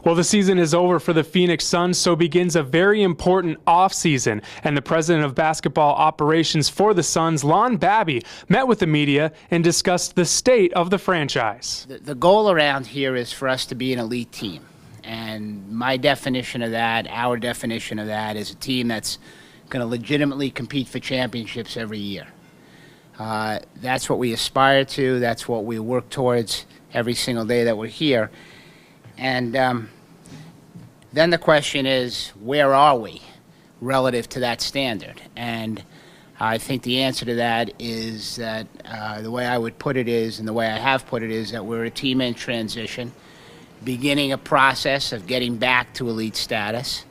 Well, the season is over for the Phoenix Suns, so begins a very important offseason. And the president of basketball operations for the Suns, Lon Babby, met with the media and discussed the state of the franchise. The goal around here is for us to be an elite team. And my definition of that, our definition of that, is a team that's going to legitimately compete for championships every year. That's what we aspire to. That's what we work towards every single day that we're here. And then the question is, where are we relative to that standard? And I think the answer to that is that the way I would put it is, and the way I have put it is, that we're a team in transition, beginning a process of getting back to elite status.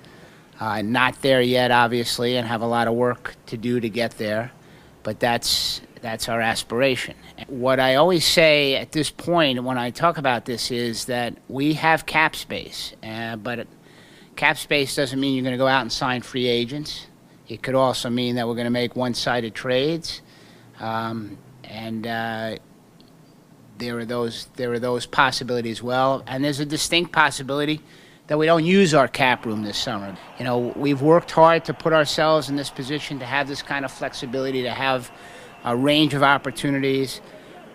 Not there yet, obviously, and have a lot of work to do to get there, but that's our aspiration. What I always say at this point when I talk about this is that we have cap space, but cap space doesn't mean you're going to go out and sign free agents. It could also mean that we're going to make one-sided trades, and there are those possibilities as well. And there's a distinct possibility that we don't use our cap room this summer. You know, we've worked hard to put ourselves in this position to have this kind of flexibility, to have a range of opportunities,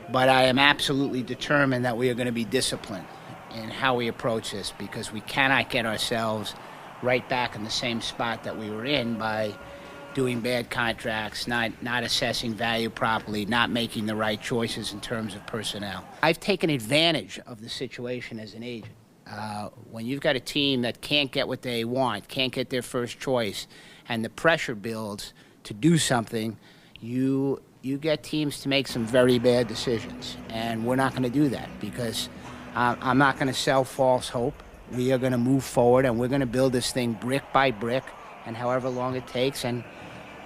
but I am absolutely determined that we are going to be disciplined in how we approach this, because we cannot get ourselves right back in the same spot that we were in by doing bad contracts, not assessing value properly, not making the right choices in terms of personnel. I've taken advantage of the situation as an agent. When you've got a team that can't get what they want, can't get their first choice, and the pressure builds to do something, you get teams to make some very bad decisions. And we're not going to do that, because I'm not going to sell false hope. We are going to move forward, and we're going to build this thing brick by brick, and however long it takes. And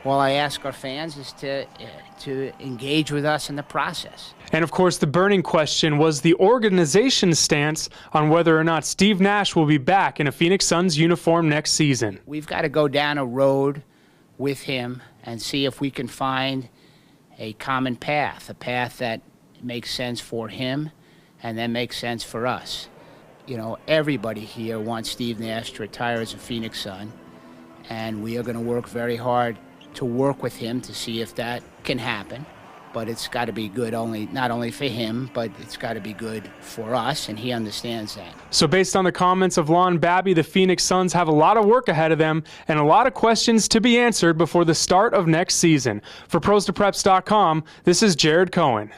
all I ask our fans is to engage with us in the process. And of course, the burning question was the organization's stance on whether or not Steve Nash will be back in a Phoenix Suns uniform next season. We've got to go down a road with him and see if we can find a common path, a path that makes sense for him and then makes sense for us. You know, everybody here wants Steve Nash to retire as a Phoenix Sun, and we are going to work very hard to work with him to see if that can happen. But it's got to be good not only for him, but it's got to be good for us, and he understands that. So based on the comments of Lon Babby, the Phoenix Suns have a lot of work ahead of them and a lot of questions to be answered before the start of next season. For ProsToPreps.com, this is Jared Cohen.